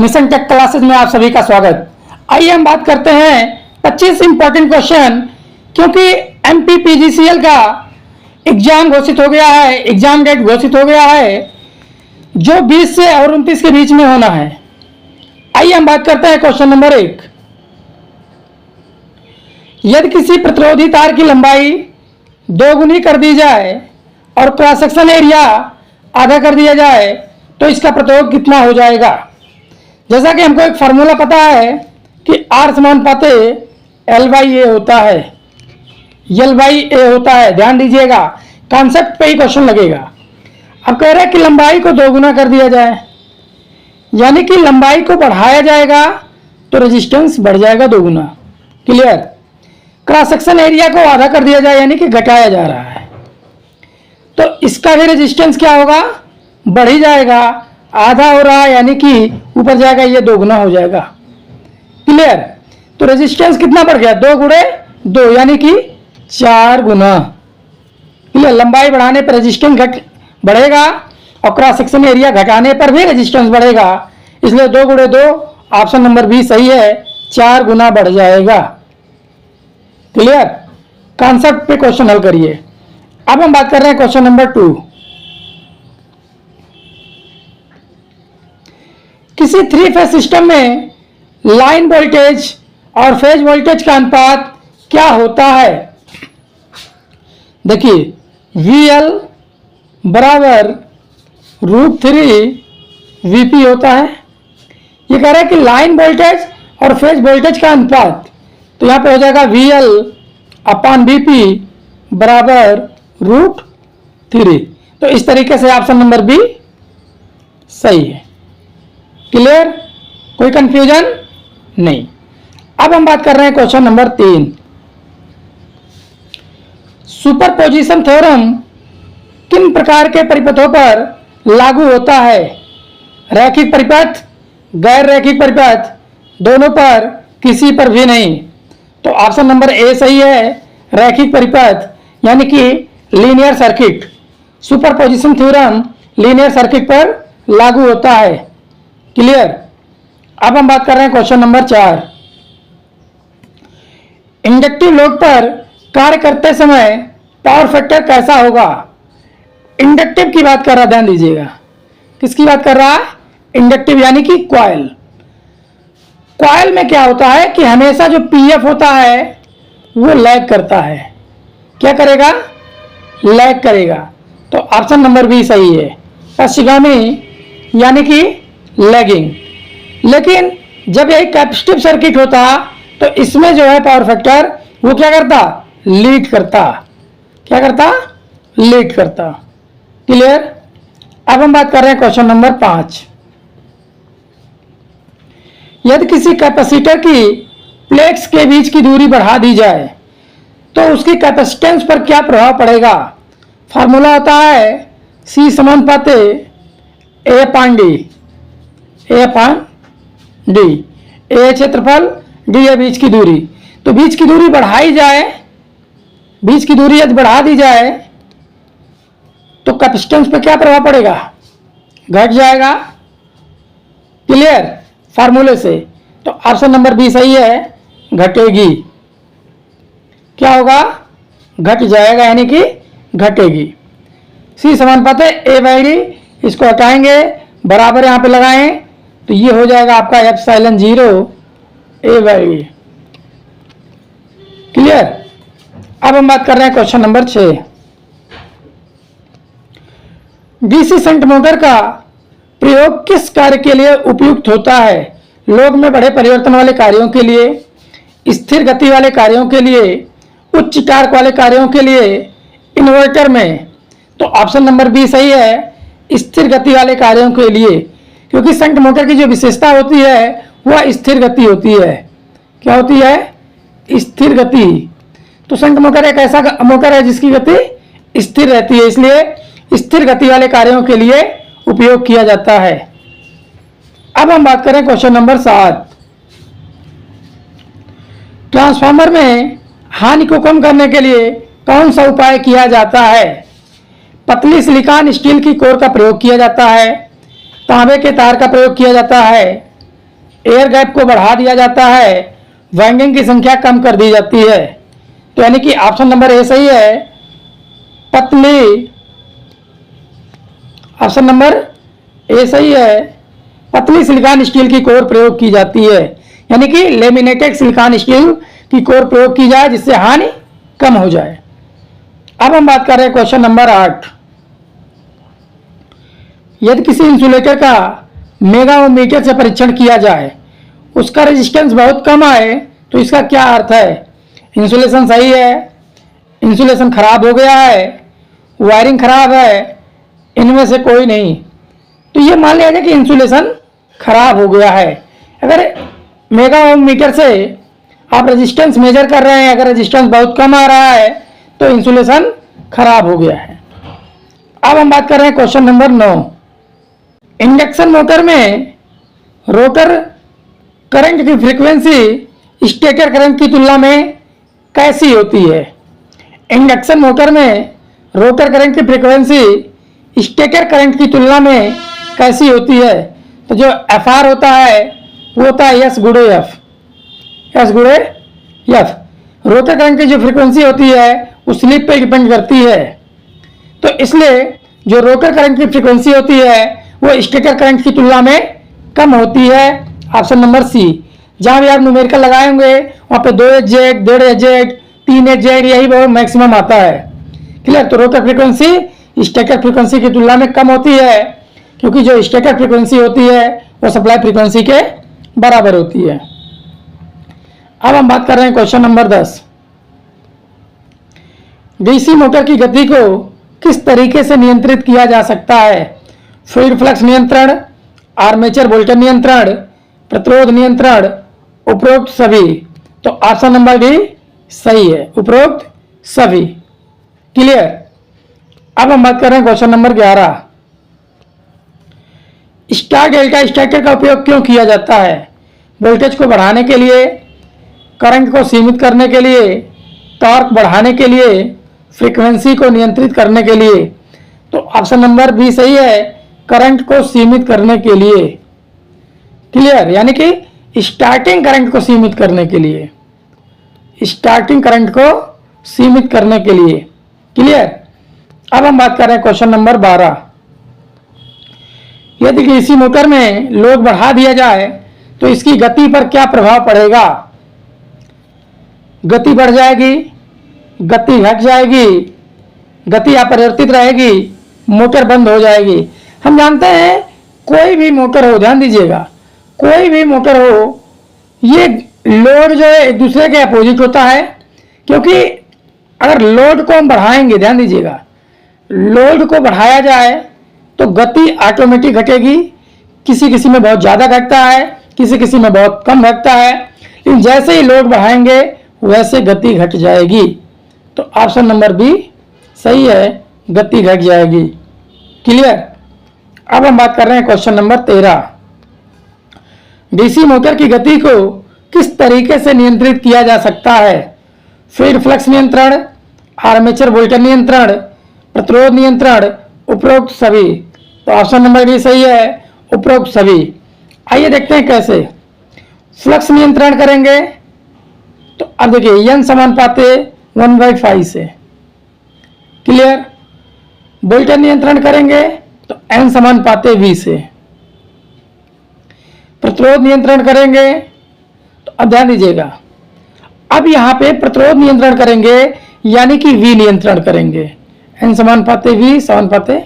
Mission take classes में आप सभी का स्वागत। आइए हम बात करते हैं 25 इंपॉर्टेंट क्वेश्चन, क्योंकि एमपीपीजीसीएल का एग्जाम घोषित हो गया है, एग्जाम डेट घोषित हो गया है जो 20 से और 29 के बीच में होना है। आइए हम बात करते हैं क्वेश्चन नंबर 1। यदि किसी प्रतिरोधी तार की लंबाई दोगुनी कर दी जाए और क्रॉस सेक्शन एरिया आधा कर दिया जाए तो इसका प्रतिरोध कितना हो जाएगा। जैसा कि हमको एक फार्मूला पता है कि R समानुपाते L/A होता है, L/A होता है। ध्यान दीजिएगा, कॉन्सेप्ट पे ही क्वेश्चन लगेगा। अब कह रहे हैं कि लंबाई को दोगुना कर दिया जाए, यानी कि लंबाई को बढ़ाया जाएगा तो रेजिस्टेंस बढ़ जाएगा दोगुना। क्लियर। क्रॉस सेक्शन एरिया को आधा कर दिया जाए, यानी कि घटाया जा रहा है, तो इसका भी रेजिस्टेंस क्या होगा, बढ़ ही जाएगा। आधा हो रहा है यानी कि ऊपर जाएगा, ये दोगुना हो जाएगा। क्लियर। तो रेजिस्टेंस कितना बढ़ गया, 2 गुणे 2 यानी कि 4 गुना। क्लियर। लंबाई बढ़ाने पर रेजिस्टेंस बढ़ेगा और क्रॉस सेक्शन एरिया घटाने पर भी रेजिस्टेंस बढ़ेगा, इसलिए 2 गुणे 2 ऑप्शन नंबर बी सही है, 4 गुना बढ़ जाएगा। क्लियर। कॉन्सेप्ट पे क्वेश्चन हल करिए। अब हम बात कर रहे हैं क्वेश्चन नंबर 2। किसी 3 फेज सिस्टम में लाइन वोल्टेज और फेज वोल्टेज का अनुपात क्या होता है। देखिए, VL बराबर √3 VP होता है। ये कह रहा है कि लाइन वोल्टेज और फेज वोल्टेज का अनुपात, तो यहां पे हो जाएगा VL/VP बराबर √3। तो इस तरीके से ऑप्शन नंबर बी सही है। क्लियर, कोई कंफ्यूजन नहीं। अब हम बात कर रहे हैं क्वेश्चन नंबर 3। सुपरपोजिशन थ्योरम किन प्रकार के परिपथों पर लागू होता है। रैखिक परिपथ, गैर रैखिक परिपथ, दोनों पर, किसी पर भी नहीं। तो ऑप्शन नंबर ए सही है, रैखिक परिपथ यानी कि linear circuit. Superposition theorem linear circuit पर लागू होता है। क्लियर। अब हम बात कर रहे हैं क्वेश्चन नंबर 4। इंडक्टिव लोड पर कार्य करते समय पावर फैक्टर कैसा होगा। इंडक्टिव की बात कर रहा है, ध्यान दीजिएगा। किसकी बात कर रहा है, इंडक्टिव यानी कि कॉइल। कॉइल में क्या होता है कि हमेशा जो पीएफ होता है वो लैग करता है। क्या करेगा, लैग करेगा। तो ऑप्शन नंबर बी सही है, पश्चिगामी यानी कि लैगिंग। लेकिन जब यही कैपेसिटिव सर्किट होता तो इसमें जो है पावर फैक्टर वो क्या करता, लीड करता। क्या करता, लीड करता। क्लियर। अब हम बात कर रहे हैं क्वेश्चन नंबर 5। यदि किसी कैपेसिटर की प्लेट्स के बीच की दूरी बढ़ा दी जाए तो उसकी कैपेसिटेंस पर क्या प्रभाव पड़ेगा। फार्मूला होता है C समानुपाते A/D। A/D, A क्षेत्रफल, D है बीच की दूरी। तो बीच की दूरी बढ़ाई जाए, बीच की दूरी यदि बढ़ा दी जाए तो कैपेसिटेंस पे क्या प्रभाव पड़ेगा, घट जाएगा। क्लियर, फार्मूले से। तो ऑप्शन नंबर बी सही है, घटेगी। क्या होगा, घट जाएगा यानी कि घटेगी। C समानुपाते A/D, इसको हटाएंगे, बराबर यहां पे लगाएं तो ये हो जाएगा आपका ε0 A/D। क्लियर। अब हम बात कर रहे हैं question number 6। DC shunt motor का प्रयोग किस कार्य के लिए उपयुक्त होता है। लोड में बड़े परिवर्तन वाले कार्यों के लिए, स्थिर गति वाले कार्यों के लिए, उच्च टार्क वाले कार्यों के लिए, इन्वर्टर में। तो ऑप्शन नंबर बी सही है, स्थिर गति वाले कार्यों के लिए, क्योंकि शंट मोटर की जो विशेषता होती है वह स्थिर गति होती है। क्या होती है, स्थिर गति। तो शंट मोटर एक ऐसा मोटर है जिसकी गति स्थिर रहती है, इसलिए स्थिर गति वाले कार्यों के लिए उपयोग किया जाता है। अब हम बात करें क्वेश्चन नंबर 7। ट्रांसफार्मर में हानि को कम करने के लिए कौन सा उपाय किया जाता है। पतली सिलिकॉन स्टील की कोर का प्रयोग किया जाता है, तांबे के तार का प्रयोग किया जाता है, एयर गैप को बढ़ा दिया जाता है, वाइंडिंग की संख्या कम कर दी जाती है। तो यानी कि ऑप्शन नंबर ए सही है, पतली, ऑप्शन नंबर ए सही है, पतली सिलिकॉन स्टील की कोर प्रयोग की जाती है, यानी कि लेमिनेटेड सिलिकॉन स्टील की कोर प्रयोग की जाए जिससे हानि कम हो जाए। अब हम बात कर रहे हैं क्वेश्चन नंबर 8। यदि किसी इंसुलेटर का मेगाओमीटर से परीक्षण किया जाए, उसका रेजिस्टेंस बहुत कम आए, तो इसका क्या अर्थ है? इंसुलेशन सही है, इंसुलेशन खराब हो गया है, वायरिंग खराब है, इनमें से कोई नहीं। तो ये मान लिया जाए कि इंसुलेशन खराब हो गया है। अगर मेगाओमीटर से आप रेजिस्टेंस मेजर कर रहे हैं, अगर रेजिस्टेंस बहुत कम आ रहा है तो इंसुलेशन खराब हो गया है। अब हम बात कर रहे हैं क्वेश्चन नंबर 9। इंडक्शन मोटर में रोटर करंट की फ्रीक्वेंसी स्टेटर करंट की तुलना में कैसी होती है? इंडक्शन मोटर में रोटर करंट की फ्रीक्वेंसी स्टेटर करंट की तुलना में कैसी होती है? तो जो एफ होता है वो होता है एस गुणे एफ, एस गुणे एफ। रोटर करंट की जो फ्रीक्वेंसी होती है वो स्लिप पे डिपेंड करती है, तो इसलिए जो रोटर करंट की फ्रीक्वेंसी होती है वो स्टेटर करंट की तुलना में कम होती है। Option number C. जहां भी आप न्यूमेरिकल लगाए होंगे वहां पे 2 एग्जैक्ट, 1.5 एग्जैक्ट, 3 एग्जैक्ट, यही बहुत मैक्सिमम आता है। क्लियर? तो रोटर फ्रीक्वेंसी स्टेटर फ्रीक्वेंसी की तुलना में कम होती है, क्योंकि जो स्टेटर फ्रीक्वेंसी होती है वो सप्लाई फ्रीक्वेंसी के बराबर होती है। अब हम बात कर रहे हैं क्वेश्चन नंबर 10। डीसी मोटर की गति को किस तरीके से नियंत्रित किया जा सकता है? फील्ड फ्लक्स नियंत्रण, आर्मेचर वोल्टेज नियंत्रण, प्रतिरोध नियंत्रण, उपरोक्त सभी। तो ऑप्शन नंबर डी सही है, उपरोक्त सभी। क्लियर? अब हम बात कर रहे हैं question number 11। Star delta starter का उपयोग क्यों किया जाता है? वोल्टेज को बढ़ाने के लिए, करंट को सीमित करने के लिए, टॉर्क बढ़ाने के लिए, फ्रीक्वेंसी को नियंत्रित करने के लिए। तो ऑप्शन नंबर बी सही है, करंट को सीमित करने के लिए। क्लियर? यानी कि स्टार्टिंग करंट को सीमित करने के लिए, स्टार्टिंग करंट को सीमित करने के लिए। क्लियर? अब हम बात कर रहे हैं क्वेश्चन नंबर 12। यदि डीसी मोटर में लोड बढ़ा दिया जाए तो इसकी गति पर क्या प्रभाव पड़ेगा? गति बढ़ जाएगी, गति घट जाएगी, गति अपरिवर्तित रहेगी, मोटर बंद हो जाएगी। हम जानते हैं कोई भी मोटर हो, ध्यान दीजिएगा, कोई भी मोटर हो, ये लोड जो है एक दूसरे के अपोजिट होता है, क्योंकि अगर लोड को हम बढ़ाएंगे, ध्यान दीजिएगा, लोड को बढ़ाया जाए तो गति ऑटोमेटिक घटेगी। किसी किसी में बहुत ज़्यादा घटता है, किसी किसी में बहुत कम घटता है, लेकिन जैसे ही लोड बढ़ाएंगे वैसे गति घट जाएगी। तो ऑप्शन नंबर बी सही है, गति घट जाएगी। क्लियर? अब हम बात कर रहे हैं क्वेश्चन नंबर 13। डीसी मोटर की गति को किस तरीके से नियंत्रित किया जा सकता है? फील्ड फ्लक्स नियंत्रण, आर्मेचर वोल्टेज नियंत्रण, प्रतिरोध नियंत्रण, उपरोक्त सभी। तो ऑप्शन नंबर डी सही है, उपरोक्त सभी। आइए देखते हैं कैसे। फ्लक्स नियंत्रण करेंगे तो अब देखिए n समानुपाते 1/5 से। क्लियर? वोल्टेज नियंत्रण करेंगे तो n समानुपाते v से। प्रतिरोध नियंत्रण करेंगे तो अब ध्यान दीजिएगा, अब यहां पे प्रतिरोध नियंत्रण करेंगे यानी कि v नियंत्रण करेंगे, n समानुपाते v समानुपाते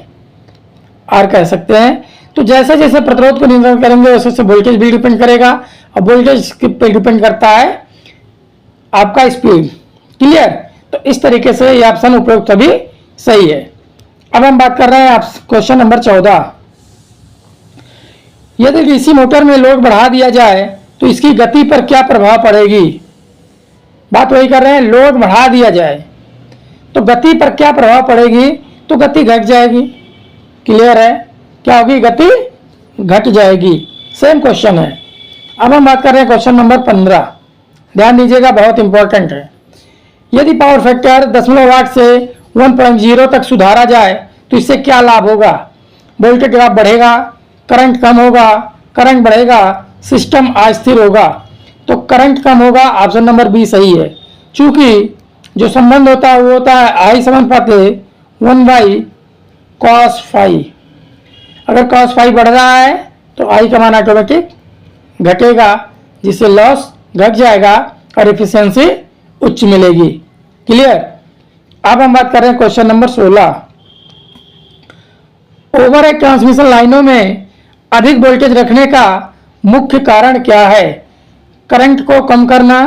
r कह सकते हैं। तो जैसे जैसे प्रतिरोध को नियंत्रण करेंगे वैसे वैसे वोल्टेज भी डिपेंड करेगा, और वोल्टेज पे डिपेंड करता है आपका स्पीड। क्लियर? तो इस तरीके से ये ऑप्शन उपरोक्त सभी सही है। अब हम बात कर रहे हैं क्वेश्चन नंबर 14। यदि डीसी मोटर में लोड बढ़ा दिया जाए तो इसकी गति पर क्या प्रभाव पड़ेगी? बात वही कर रहे हैं, लोड बढ़ा दिया जाए तो गति पर क्या प्रभाव पड़ेगी? तो गति घट जाएगी। क्लियर है? क्या होगी? गति घट जाएगी। सेम क्वेश्चन है। अब हम बात कर रहे हैं क्वेश्चन नंबर 15। ध्यान दीजिएगा, बहुत इंपॉर्टेंट है। यदि पावर फैक्टर 0.8 से 1.0 तक सुधारा जाए तो इससे क्या लाभ होगा? वोल्टेज ड्रॉप बढ़ेगा, करंट कम होगा, करंट बढ़ेगा, सिस्टम अस्थिर होगा तो करंट कम होगा। ऑप्शन नंबर बी सही है, क्योंकि जो संबंध होता है वो होता है आई समानुपात 1/cos⁡φ। अगर cos⁡φ बढ़ रहा है तो आई का मान ऑटोमेटिक घटेगा, जिससे लॉस घट जाएगा और एफिशिएंसी उच्च मिलेगी। क्लियर। अब हम बात कर रहे हैं क्वेश्चन नंबर 16। ओवरहेड ट्रांसमिशन लाइनों में अधिक वोल्टेज रखने का मुख्य कारण क्या है? करंट को कम करना,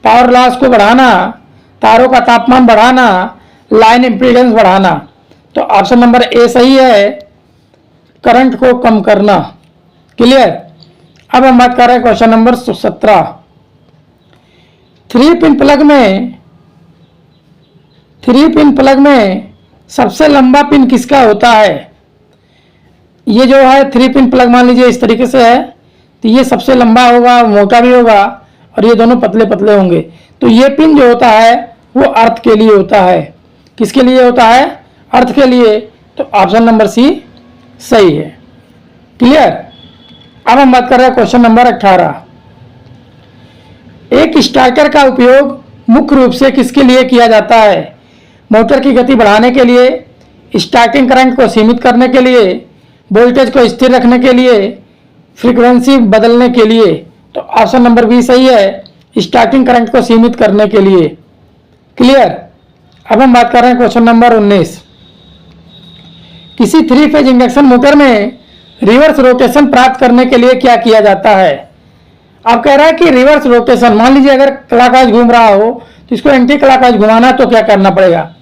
पावर लॉस को बढ़ाना, तारों का तापमान बढ़ाना, लाइन इम्पीडेंस बढ़ाना। तो ऑप्शन नंबर ए सही है, करंट को कम करना। क्लियर। अब हम बात कर रहे हैं क्वेश्चन नंबर 17। 3 पिन प्लग में सबसे लंबा पिन किसका होता है? ये जो है 3 पिन प्लग मान लीजिए इस तरीके से है, तो ये सबसे लंबा होगा, मोटा भी होगा, और ये दोनों पतले पतले होंगे। तो ये पिन जो होता है वो अर्थ के लिए होता है। किसके लिए होता है? अर्थ के लिए। तो ऑप्शन नंबर सी सही है। क्लियर। अब हम बात कर रहे हैं क्वेश्चन नंबर 18। एक स्टार्टर का उपयोग मुख्य रूप से किसके लिए किया जाता है? मोटर की गति बढ़ाने के लिए, स्टार्टिंग करंट को सीमित करने के लिए, वोल्टेज को स्थिर रखने के लिए, फ्रीक्वेंसी बदलने के लिए। तो ऑप्शन नंबर बी सही है, स्टार्टिंग करंट को सीमित करने के लिए। क्लियर। अब हम बात कर रहे हैं क्वेश्चन नंबर 19। किसी 3 फेज इंडक्शन मोटर में रिवर्स रोटेशन प्राप्त करने के लिए क्या किया जाता है? आप कह रहा है कि रिवर्स रोटेशन, मान लीजिए अगर क्लॉकवाइज घूम रहा हो तो इसको एंटी क्लॉकवाइज घुमाना, तो क्या करना पड़ेगा?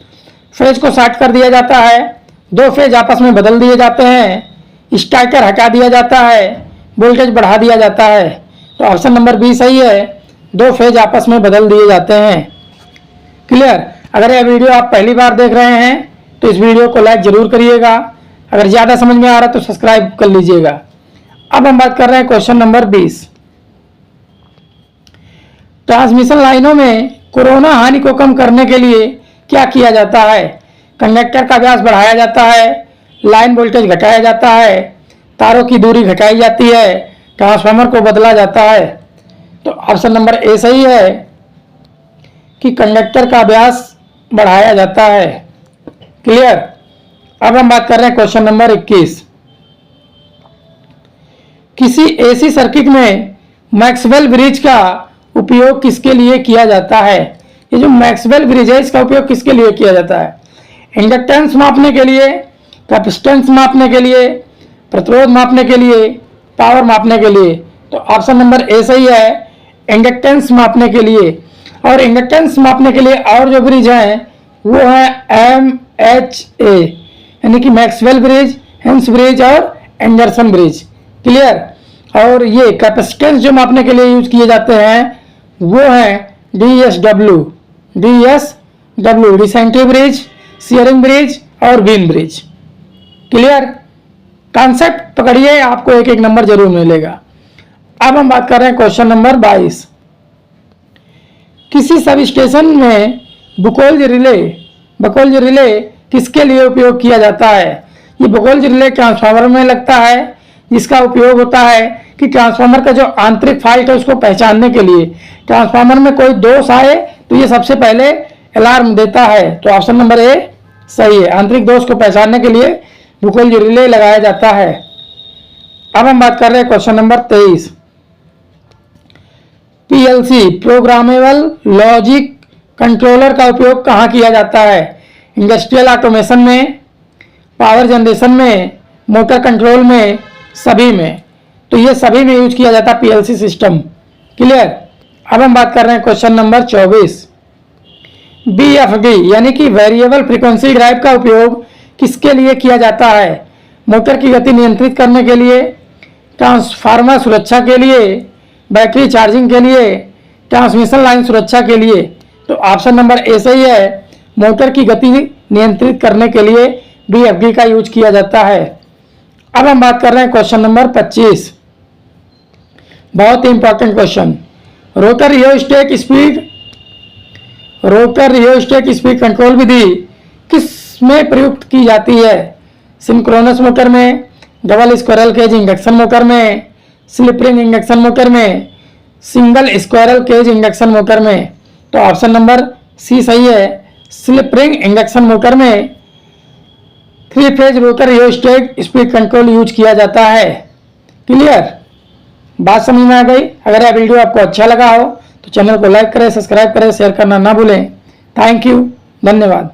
फेज को शार्ट कर दिया जाता है, 2 फेज आपस में बदल दिए जाते हैं, स्टार्टर हटा दिया जाता है, वोल्टेज बढ़ा दिया जाता है। तो ऑप्शन नंबर बी सही है, 2 फेज आपस में बदल दिए जाते हैं। क्लियर। अगर यह वीडियो आप पहली बार देख रहे हैं तो इस वीडियो को लाइक जरूर करिएगा, अगर ज़्यादा समझ में आ रहा है तो सब्सक्राइब कर लीजिएगा। अब हम बात कर रहे हैं क्वेश्चन नंबर 20। ट्रांसमिशन लाइनों में कोरोना हानि को कम करने के लिए क्या किया जाता है? कंडक्टर का व्यास बढ़ाया जाता है, लाइन वोल्टेज घटाया जाता है, तारों की दूरी घटाई जाती है, ट्रांसफार्मर को बदला जाता है। तो ऑप्शन नंबर ए सही है कि कंडक्टर का व्यास बढ़ाया जाता है। क्लियर। अब हम बात कर रहे हैं क्वेश्चन नंबर 21। किसी एसी सर्किट में मैक्सवेल ब्रिज का उपयोग किसके लिए किया जाता है? ये जो मैक्सवेल ब्रिज है इसका उपयोग किसके लिए किया जाता है? इंडक्टेंस मापने के लिए, कैपेसिटेंस मापने के लिए, प्रतिरोध मापने के लिए, पावर मापने के लिए। तो ऑप्शन नंबर ए सही है, इंडक्टेंस मापने के लिए। और इंडक्टेंस मापने के लिए और जो ब्रिज हैं वो है MHA, यानी कि मैक्सवेल ब्रिज, हेंस ब्रिज और एंडरसन ब्रिज। क्लियर। और ये कैपेसिटेंस जो मापने के लिए यूज किए जाते हैं वो है DSW, decently bridge, shearing bridge और बीम ब्रिज। क्लियर। कॉन्सेप्ट पकड़िए, आपको एक एक नंबर जरूर मिलेगा। अब हम बात कर रहे हैं क्वेश्चन नंबर 22। किसी सब स्टेशन में बुकोल्ज रिले किसके लिए उपयोग किया जाता है? ये बुकोल्ज रिले ट्रांसफार्मर में लगता है, जिसका उपयोग होता है कि ट्रांसफार्मर का जो आंतरिक फॉल्ट है उसको पहचानने के लिए। ट्रांसफार्मर में कोई दोष आए तो ये सबसे पहले अलार्म देता है। तो ऑप्शन नंबर ए सही है, आंतरिक दोष को पहचानने के लिए बुकोल्ज रिले लगाया जाता है। अब हम बात कर रहे हैं question number 23। PLC, programmable logic controller का उपयोग कहाँ किया जाता है? इंडस्ट्रियल ऑटोमेशन में, पावर जनरेशन में, मोटर कंट्रोल में, सभी में। तो ये सभी में यूज किया जाता है PLC सिस्टम। क्लियर। अब हम बात कर रहे हैं क्वेश्चन नंबर 24। BFD यानी कि वेरिएबल फ्रीक्वेंसी ड्राइव का उपयोग किसके लिए किया जाता है? मोटर की गति नियंत्रित करने के लिए, ट्रांसफार्मर सुरक्षा के लिए, बैटरी चार्जिंग के लिए, ट्रांसमिशन लाइन सुरक्षा के लिए। तो ऑप्शन नंबर ए सही है, मोटर की गति नियंत्रित करने के लिए BFD का यूज किया जाता है। अब हम बात कर रहे हैं क्वेश्चन नंबर 25। बहुत ही important question. Rotor rheostat speed control विधि किस में प्रयुक्त की जाती है? सिंक्रोनस मोटर में, double squirrel cage induction motor में, स्लिप रिंग इंडक्शन मोटर में, single squirrel cage induction motor में। तो ऑप्शन नंबर सी सही है। स्लिप रिंग इंडक्शन मोटर में 3 phase rotor rheostat speed control use किया जाता है। क्लियर, बात समझ में आ गई। अगर यह वीडियो आपको अच्छा लगा हो तो चैनल को लाइक करें, सब्सक्राइब करें, शेयर करना ना भूलें। थैंक यू, धन्यवाद।